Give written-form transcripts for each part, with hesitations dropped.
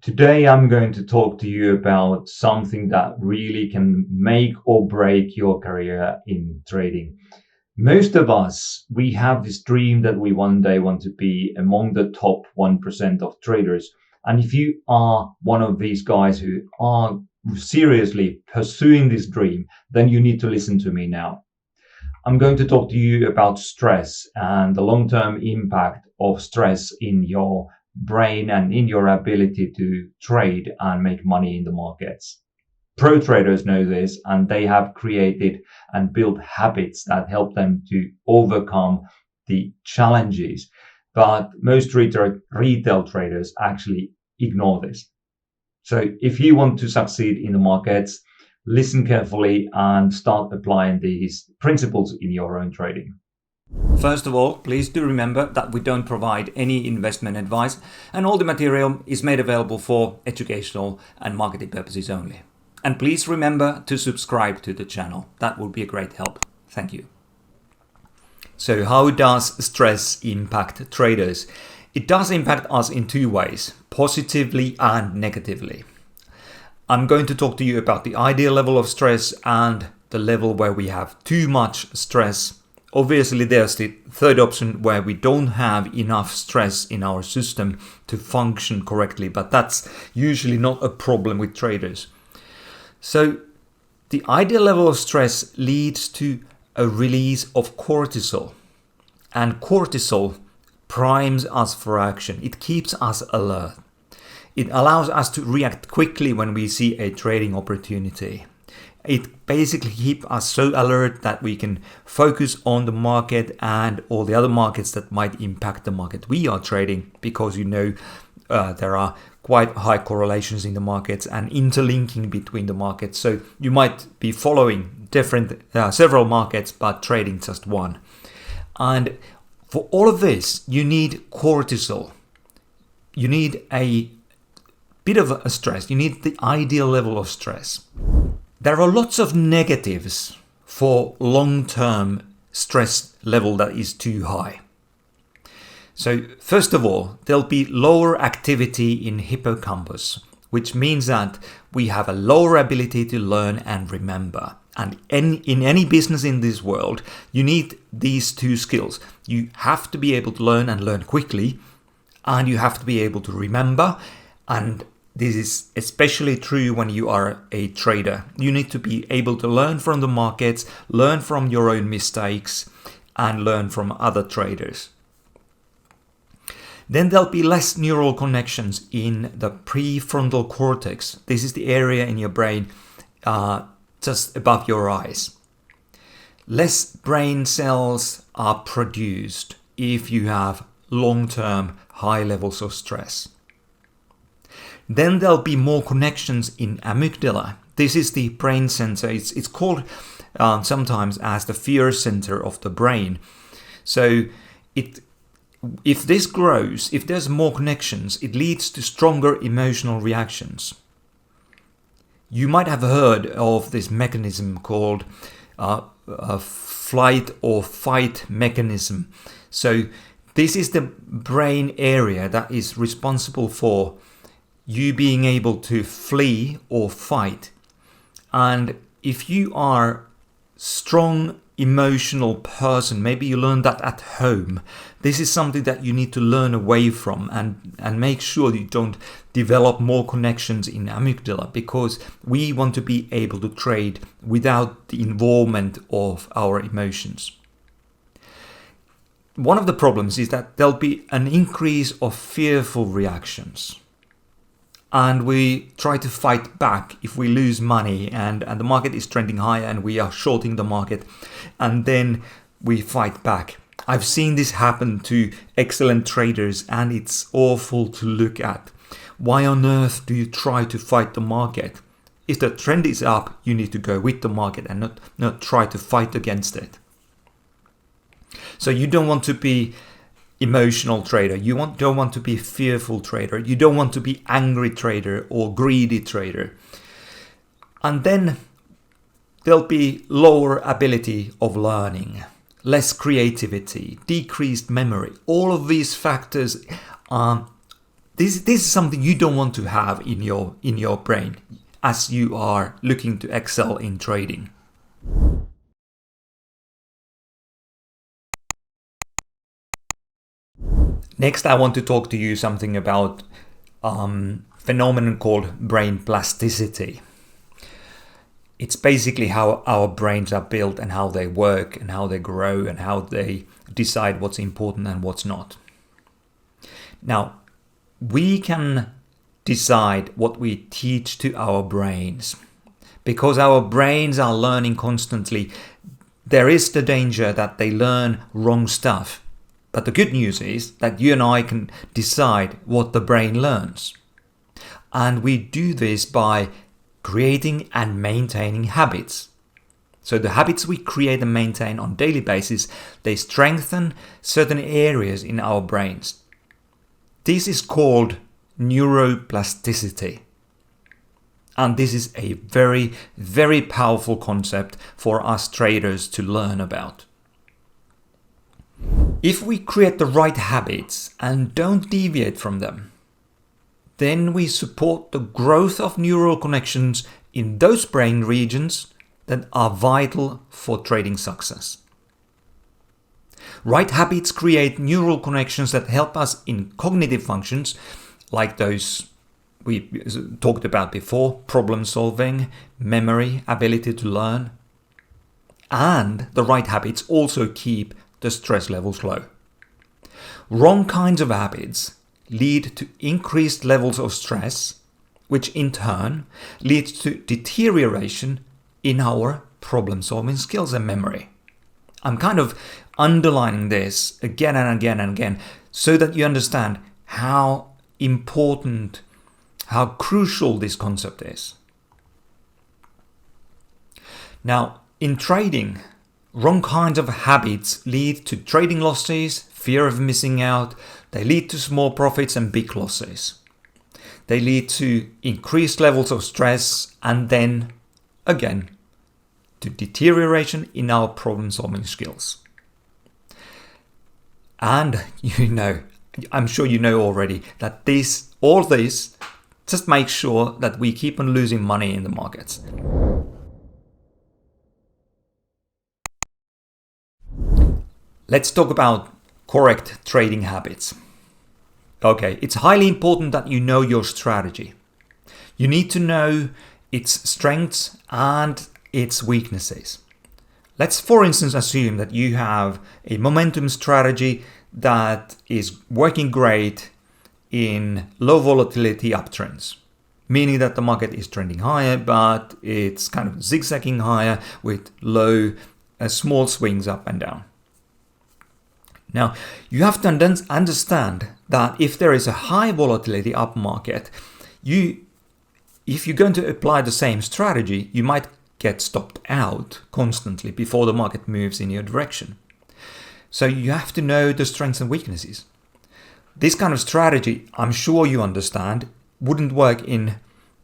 Today, I'm going to talk to you about something that really can make or break your career in trading. Most of us, we have this dream that we one day want to be among the top 1% of traders. And if you are one of these guys who are seriously pursuing this dream, then you need to listen to me now. I'm going to talk to you about stress and the long-term impact of stress in your brain and in your ability to trade and make money in the markets. Pro traders know this, and they have created and built habits that help them to overcome the challenges. But most retail traders actually ignore this. So if you want to succeed in the markets, listen carefully and start applying these principles in your own trading. First of all, please do remember that we don't provide any investment advice, and all the material is made available for educational and marketing purposes only. And please remember to subscribe to the channel. That would be a great help. Thank you. So how does stress impact traders? It does impact us in two ways, positively and negatively. I'm going to talk to you about the ideal level of stress and the level where we have too much stress. Obviously, there's the third option where we don't have enough stress in our system to function correctly, but that's usually not a problem with traders. So the ideal level of stress leads to a release of cortisol, and cortisol primes us for action. It keeps us alert. It allows us to react quickly when we see a trading opportunity. It basically keeps us so alert that we can focus on the market and all the other markets that might impact the market we are trading, because there are quite high correlations in the markets and interlinking between the markets. So you might be following several markets but trading just one. And for all of this, you need cortisol. You need a bit of a stress. You need the ideal level of stress. There are lots of negatives for long-term stress level that is too high. So first of all, there'll be lower activity in hippocampus, which means that we have a lower ability to learn and remember. And in any business in this world, you need these two skills. You have to be able to learn and learn quickly, and you have to be able to remember. And this is especially true when you are a trader. You need to be able to learn from the markets, learn from your own mistakes, and learn from other traders. Then there'll be less neural connections in the prefrontal cortex. This is the area in your brain just above your eyes. Less brain cells are produced if you have long-term high levels of stress. Then there'll be more connections in amygdala. This is the brain center. It's called sometimes as the fear center of the brain. So if this grows, if there's more connections, it leads to stronger emotional reactions. You might have heard of this mechanism called a flight or fight mechanism. So this is the brain area that is responsible for you being able to flee or fight. And if you are strong emotional person, maybe you learned that at home, this is something that you need to learn away from and make sure you don't develop more connections in amygdala, because we want to be able to trade without the involvement of our emotions. One of the problems is that there'll be an increase of fearful reactions. And we try to fight back if we lose money and the market is trending higher and we are shorting the market, and then we fight back. I've seen this happen to excellent traders, and it's awful to look at. Why on earth do you try to fight the market? If the trend is up, you need to go with the market and not try to fight against it. So you don't want to be emotional trader. You don't want to be fearful trader. You don't want to be angry trader or greedy trader. And then there'll be lower ability of learning, less creativity, decreased memory. All of these factors This is something you don't want to have in your brain as you are looking to excel in trading. Next, I want to talk to you something about phenomenon called brain plasticity. It's basically how our brains are built and how they work and how they grow and how they decide what's important and what's not. Now, we can decide what we teach to our brains. Because our brains are learning constantly, there is the danger that they learn wrong stuff. But the good news is that you and I can decide what the brain learns. And we do this by creating and maintaining habits. So the habits we create and maintain on a daily basis, they strengthen certain areas in our brains. This is called neuroplasticity. And this is a very, very powerful concept for us traders to learn about. If we create the right habits and don't deviate from them, then we support the growth of neural connections in those brain regions that are vital for trading success. Right habits create neural connections that help us in cognitive functions like those we talked about before: problem solving, memory, ability to learn. And the right habits also keep the stress levels low. Wrong kinds of habits lead to increased levels of stress, which in turn leads to deterioration in our problem-solving skills and memory. I'm kind of underlining this again and again and again so that you understand how important, how crucial this concept is. Now, in trading, wrong kinds of habits lead to trading losses, fear of missing out. They lead to small profits and big losses. They lead to increased levels of stress and then, again, to deterioration in our problem-solving skills. And I'm sure you know already that all this just makes sure that we keep on losing money in the markets. Let's talk about correct trading habits. Okay, it's highly important that you know your strategy. You need to know its strengths and its weaknesses. Let's, for instance, assume that you have a momentum strategy that is working great in low volatility uptrends, meaning that the market is trending higher, but it's kind of zigzagging higher with small swings up and down. Now, you have to understand that if there is a high volatility up market, if you're going to apply the same strategy, you might get stopped out constantly before the market moves in your direction. So you have to know the strengths and weaknesses. This kind of strategy, I'm sure you understand, wouldn't work in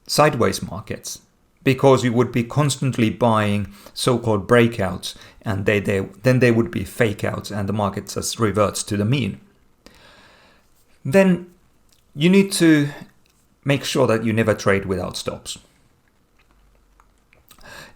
sideways markets because you would be constantly buying so-called breakouts and then they would be fake outs and the market just reverts to the mean. Then you need to make sure that you never trade without stops.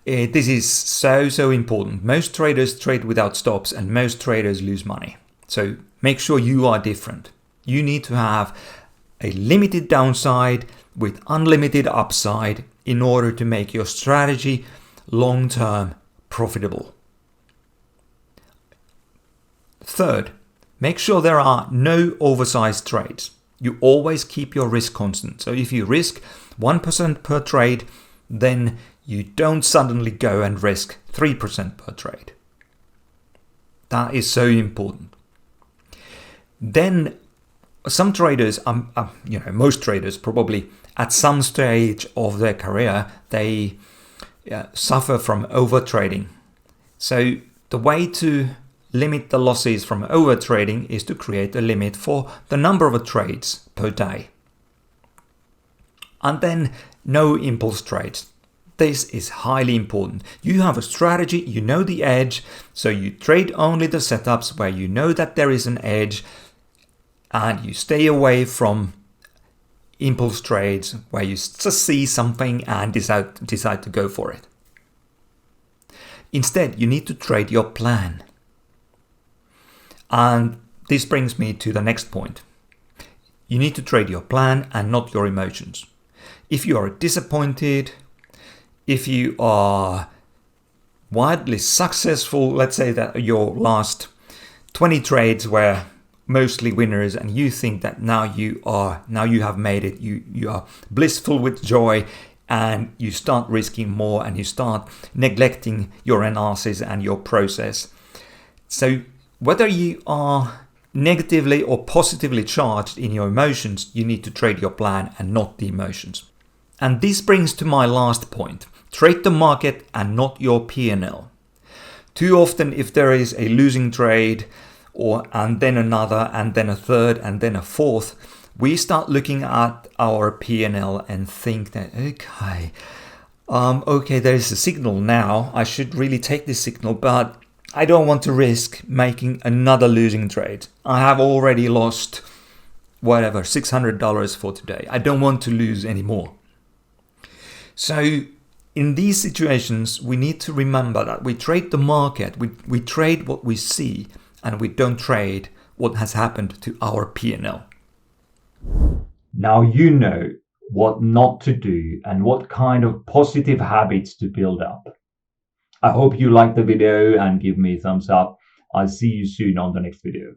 This is so important. Most traders trade without stops and most traders lose money. So make sure you are different. You need to have a limited downside with unlimited upside in order to make your strategy long-term profitable. Third, make sure there are no oversized trades. You always keep your risk constant. So if you risk 1% per trade, then you don't suddenly go and risk 3% per trade. That is so important. Then some traders, most traders probably at some stage of their career, they suffer from overtrading. So the way to limit the losses from overtrading is to create a limit for the number of trades per day. And then no impulse trades. This is highly important. You have a strategy, you know the edge, so you trade only the setups where you know that there is an edge and you stay away from impulse trades where you just see something and decide to go for it. Instead, you need to trade your plan. And this brings me to the next point. You need to trade your plan and not your emotions. If you are disappointed, if you are wildly successful, let's say that your last 20 trades were mostly winners and you think that now you have made it, you are blissful with joy, and you start risking more and you start neglecting your analysis and your process. So whether you are negatively or positively charged in your emotions, you need to trade your plan and not the emotions. And this brings to my last point. Trade the market and not your P&L. Too often, if there is a losing trade, and then another, and then a third, and then a fourth, we start looking at our P&L and think that, okay, there is a signal now. I should really take this signal, but I don't want to risk making another losing trade. I have already lost $600 for today. I don't want to lose anymore. So in these situations, we need to remember that we trade the market, we trade what we see, and we don't trade what has happened to our P&L. Now you know what not to do and what kind of positive habits to build up. I hope you liked the video and give me a thumbs up. I'll see you soon on the next video.